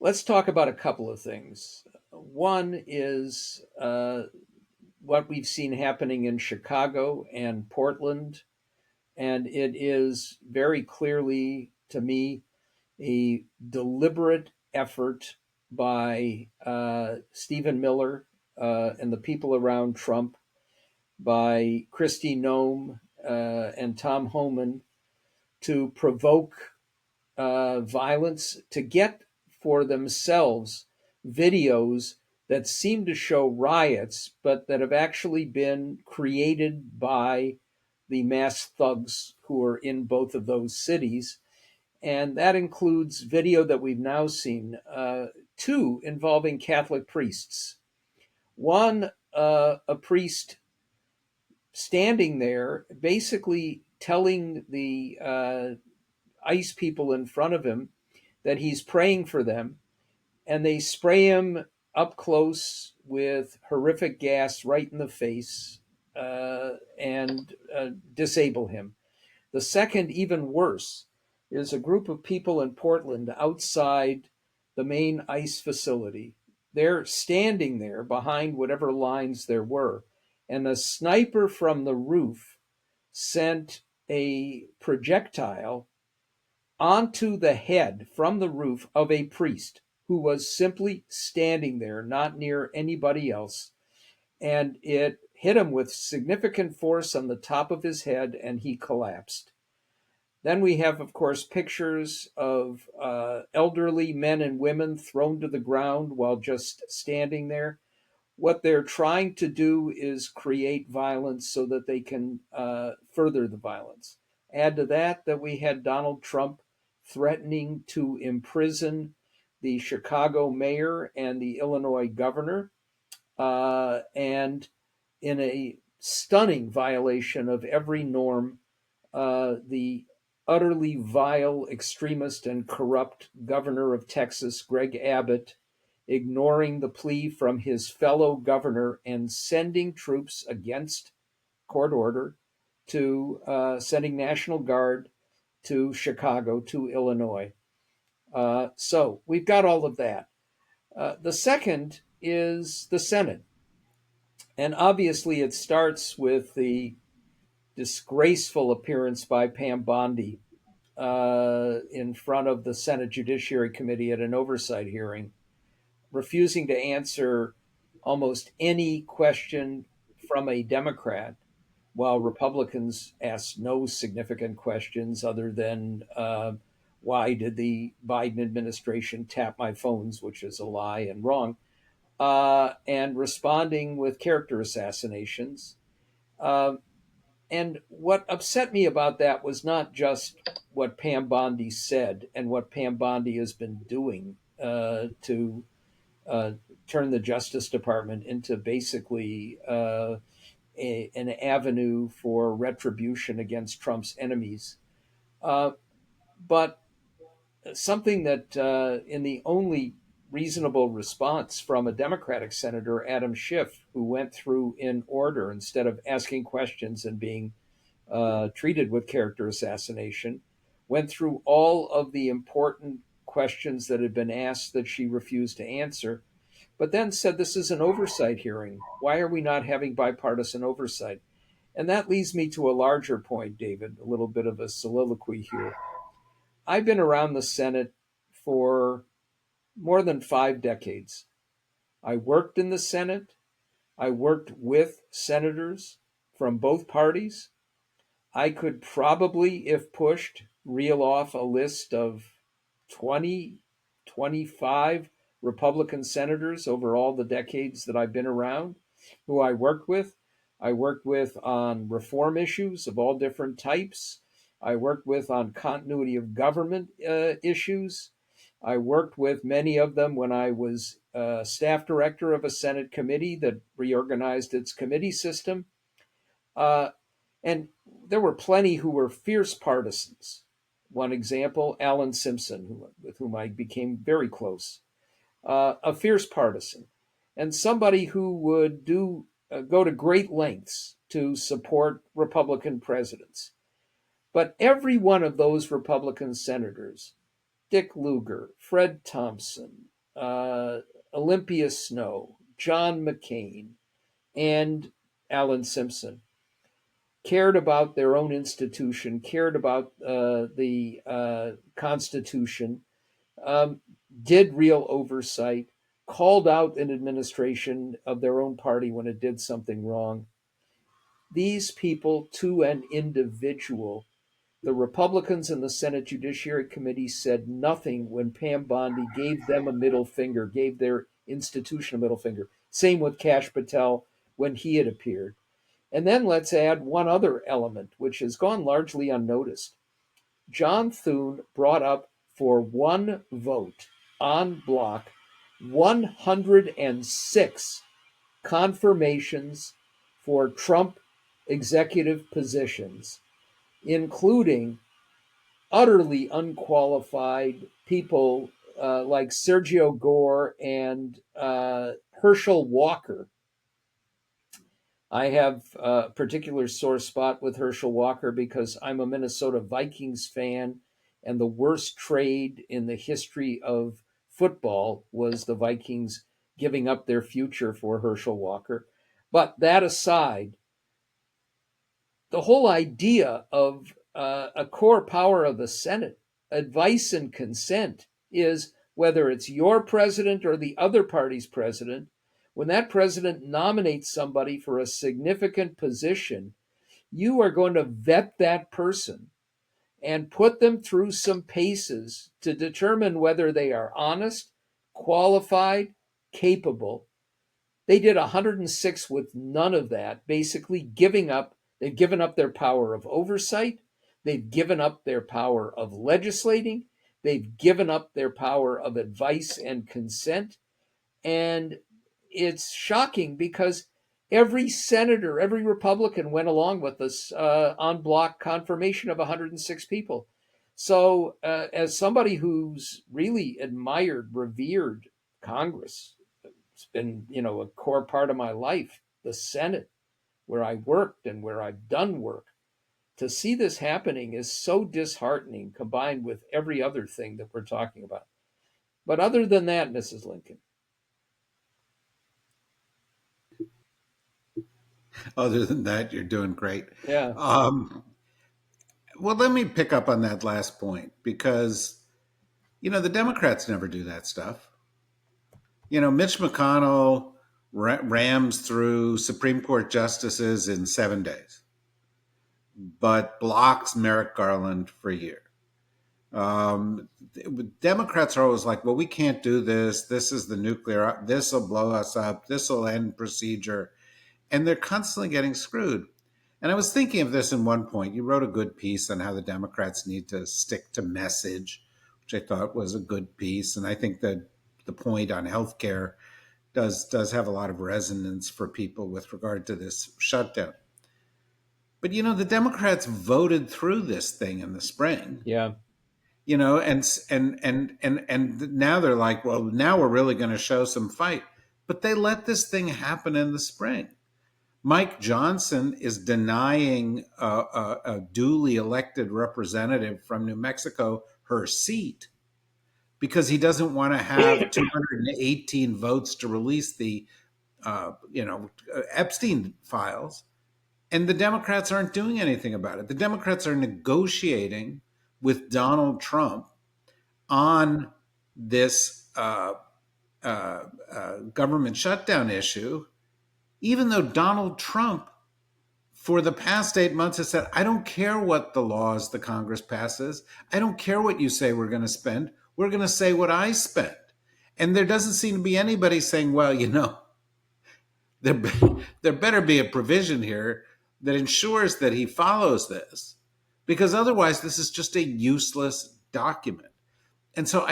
Let's talk about a couple of things. One is what we've seen happening in Chicago and Portland, and it is very clearly, to me, a deliberate effort by Stephen Miller and the people around Trump, by Kristi Noem and Tom Homan, to provoke violence, to get for themselves videos that seem to show riots, but that have actually been created by the mass thugs who are in both of those cities. And that includes video that we've now seen, two involving Catholic priests. One, a priest standing there, basically telling the ICE people in front of him that he's praying for them, and they spray him up close with horrific gas right in the face and disable him. The second, even worse, is a group of people in Portland outside the main ICE facility. They're standing there behind whatever lines there were, and a sniper from the roof sent a projectile onto the head from the roof of a priest who was simply standing there, not near anybody else. And it hit him with significant force on the top of his head, and he collapsed. Then we have, of course, pictures of elderly men and women thrown to the ground while just standing there. What they're trying to do is create violence so that they can further the violence. Add to that we had Donald Trump threatening to imprison the Chicago mayor and the Illinois governor, and in a stunning violation of every norm, the utterly vile, extremist, and corrupt governor of Texas, Greg Abbott, ignoring the plea from his fellow governor and sending troops against court order to sending National Guard to Chicago, to Illinois. So we've got all of that. The second is the Senate. And obviously, it starts with the disgraceful appearance by Pam Bondi in front of the Senate Judiciary Committee at an oversight hearing, refusing to answer almost any question from a Democrat, while Republicans asked no significant questions other than why did the Biden administration tap my phones, which is a lie and wrong, and responding with character assassinations. Uh, and what upset me about that was not just what Pam Bondi said and what Pam Bondi has been doing to uh, turn the Justice Department into basically an avenue for retribution against Trump's enemies. Uh, but something that, in the only reasonable response from a Democratic senator, Adam Schiff, who went through in order instead of asking questions and being treated with character assassination, went through all of the important questions that had been asked that she refused to answer, but then said, "This is an oversight hearing. Why are we not having bipartisan oversight?" And that leads me to a larger point, David, a little bit of a soliloquy here. I've been around the Senate for more than 5 decades. I worked in the Senate. I worked with senators from both parties. I could probably, if pushed, reel off a list of 20, 25 Republican senators over all the decades that I've been around who I worked with. I worked with on reform issues of all different types. I worked with on continuity of government issues. I worked with many of them when I was staff director of a Senate committee that reorganized its committee system. Uh, and there were plenty who were fierce partisans. One example, Alan Simpson, with whom I became very close, a fierce partisan, and somebody who would go to great lengths to support Republican presidents. But every one of those Republican senators, Dick Lugar, Fred Thompson, Olympia Snowe, John McCain, and Alan Simpson cared about their own institution, cared about the Constitution, um, did real oversight, called out an administration of their own party when it did something wrong. These people, to an individual, the Republicans in the Senate Judiciary Committee said nothing when Pam Bondi gave them a middle finger, gave their institution a middle finger. Same with Kash Patel when he had appeared. And then let's add one other element, which has gone largely unnoticed. John Thune brought up for one vote en bloc 106 confirmations for Trump executive positions, including utterly unqualified people like Sergio Gore and Herschel Walker. I have a particular sore spot with Herschel Walker because I'm a Minnesota Vikings fan, and the worst trade in the history of football was the Vikings giving up their future for Herschel Walker. But that aside, the whole idea of a core power of the Senate, advice and consent, is whether it's your president or the other party's president, when that president nominates somebody for a significant position, you are going to vet that person and put them through some paces to determine whether they are honest, qualified, capable. They did 106 with none of that, basically giving up. They've given up their power of oversight. They've given up their power of legislating. They've given up their power of advice and consent. And it's shocking because every senator, every Republican went along with this en bloc confirmation of 106 people. So, as somebody who's really admired, revered Congress, it's been, a core part of my life, the Senate, where I worked and where I've done work. To see this happening is so disheartening combined with every other thing that we're talking about. But other than that, Mrs. Lincoln. Other than that, you're doing great. Yeah. Um, well, let me pick up on that last point because, the Democrats never do that stuff. Mitch McConnell rams through Supreme Court justices in 7 days, but blocks Merrick Garland for a year. Democrats are always like, well, we can't do this. This is the nuclear, this will blow us up. This will end procedure. And they're constantly getting screwed. And I was thinking of this in one point. You wrote a good piece on how the Democrats need to stick to message, which I thought was a good piece. And I think that the point on healthcare does have a lot of resonance for people with regard to this shutdown. But the Democrats voted through this thing in the spring. Yeah. And now they're like, well, now we're really going to show some fight. But they let this thing happen in the spring. Mike Johnson is denying a duly elected representative from New Mexico her seat because he doesn't want to have 218 votes to release the Epstein files. And the Democrats aren't doing anything about it. The Democrats are negotiating with Donald Trump on this government shutdown issue, even though Donald Trump, for the past 8 months, has said, I don't care what the laws the Congress passes. I don't care what you say we're going to spend. We're going to say what I spent. And there doesn't seem to be anybody saying, well, there better be a provision here that ensures that he follows this, because otherwise this is just a useless document. And so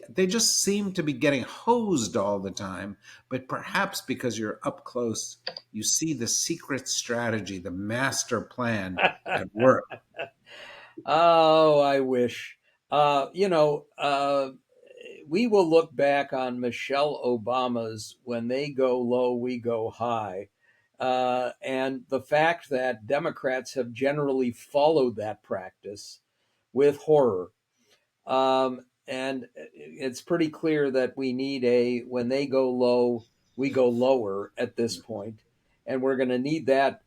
they just seem to be getting hosed all the time, but perhaps because you're up close, you see the secret strategy, the master plan at work. Oh, I wish. We will look back on Michelle Obama's "when they go low, we go high." And the fact that Democrats have generally followed that practice with horror. And it's pretty clear that we need when they go low, we go lower at this point, and we're going to need that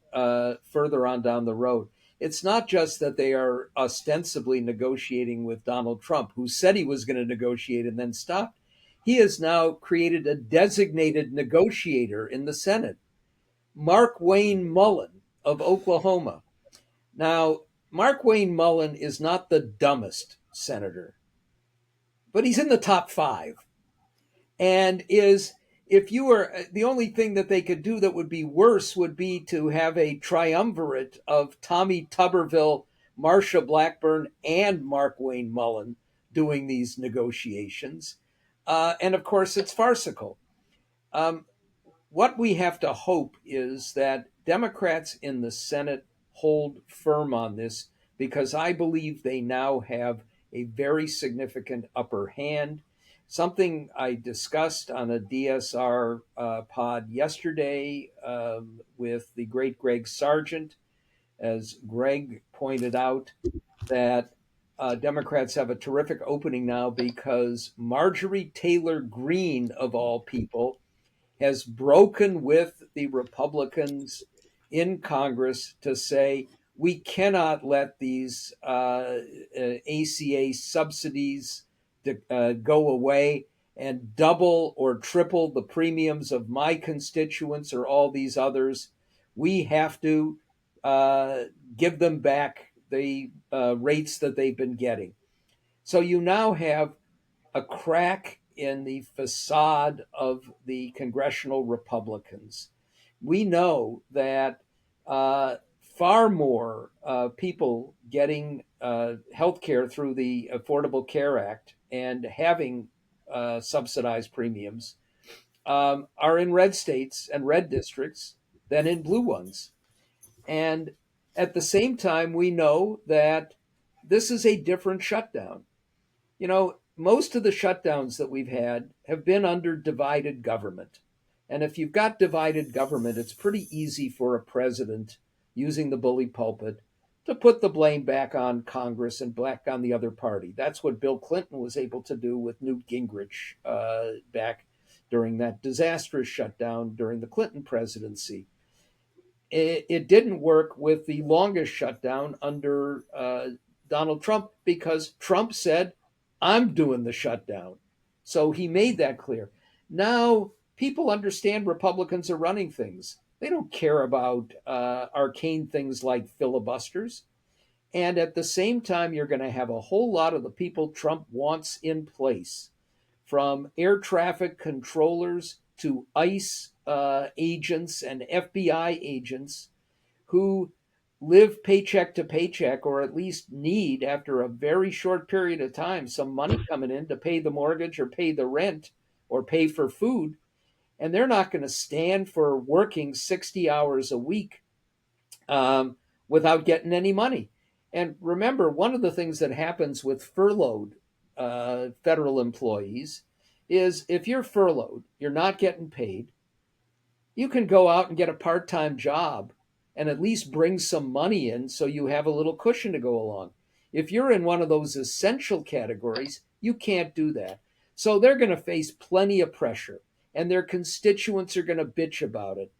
further on down the road. It's not just that they are ostensibly negotiating with Donald Trump, who said he was going to negotiate and then stopped. He has now created a designated negotiator in the Senate, Mark Wayne Mullen of Oklahoma. Now, Mark Wayne Mullen is not the dumbest senator, but he's in the top five, and is, if you were, the only thing that they could do that would be worse would be to have a triumvirate of Tommy Tuberville, Marsha Blackburn, and Mark Wayne Mullen doing these negotiations. And of course, it's farcical. Um, what we have to hope is that Democrats in the Senate hold firm on this, because I believe they now have a very significant upper hand. Something I discussed on a DSR pod yesterday with the great Greg Sargent, as Greg pointed out, that Democrats have a terrific opening now because Marjorie Taylor Greene, of all people, has broken with the Republicans in Congress to say we cannot let these ACA subsidies go away and double or triple the premiums of my constituents or all these others. We have to uh, give them back the rates that they've been getting. So you now have a crack in the facade of the congressional Republicans. We know that far more people getting health care through the Affordable Care Act and having subsidized premiums are in red states and red districts than in blue ones. And at the same time, we know that this is a different shutdown. Most of the shutdowns that we've had have been under divided government. And if you've got divided government, it's pretty easy for a president using the bully pulpit to put the blame back on Congress and back on the other party. That's what Bill Clinton was able to do with Newt Gingrich back during that disastrous shutdown during the Clinton presidency. It didn't work with the longest shutdown under Donald Trump, because Trump said, I'm doing the shutdown. So he made that clear. Now people understand Republicans are running things. They don't care about arcane things like filibusters. And at the same time, you're going to have a whole lot of the people Trump wants in place, from air traffic controllers to ICE agents and FBI agents, who live paycheck to paycheck, or at least need, after a very short period of time, some money coming in to pay the mortgage or pay the rent or pay for food. And they're not going to stand for working 60 hours a week without getting any money. And remember, one of the things that happens with furloughed federal employees is, if you're furloughed, you're not getting paid, you can go out and get a part time job and at least bring some money in so you have a little cushion to go along. If you're in one of those essential categories, you can't do that. So they're going to face plenty of pressure, and their constituents are going to bitch about it.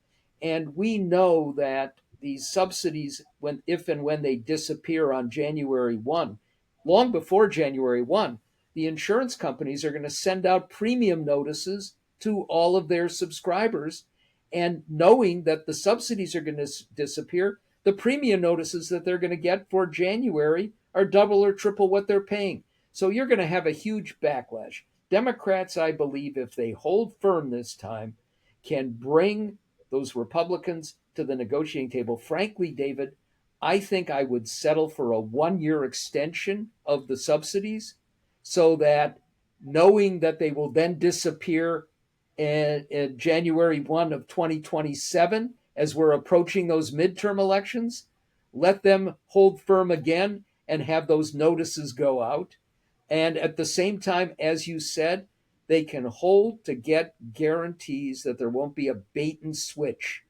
And we know that these subsidies, when, if and when they disappear on January 1, long before January 1, the insurance companies are going to send out premium notices to all of their subscribers, and knowing that the subsidies are going to disappear, the premium notices that they're going to get for January are double or triple what they're paying. So you're going to have a huge backlash. Democrats, I believe, if they hold firm this time, can bring those Republicans to the negotiating table. Frankly, David, I think I would settle for a 1 year extension of the subsidies, so that, knowing that they will then disappear in January 1 of 2027, as we're approaching those midterm elections, let them hold firm again and have those notices go out. And at the same time, as you said, they can hold to get guarantees that there won't be a bait and switch.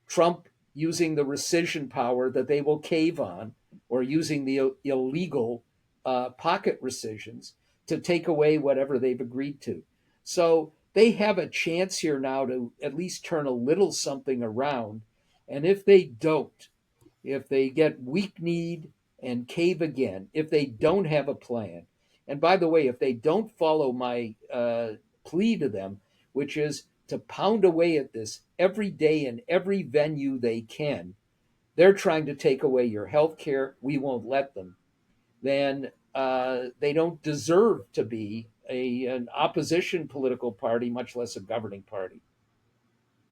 Trump using the rescission power that they will cave on, or using the illegal pocket rescissions to take away whatever they've agreed to. So they have a chance here now to at least turn a little something around. And if they don't, if they get weak kneed and cave again, if they don't have a plan, and by the way, if they don't follow my plea to them, which is to pound away at this every day in every venue they can, they're trying to take away your health care. We won't let them. Then they don't deserve to be an opposition political party, much less a governing party.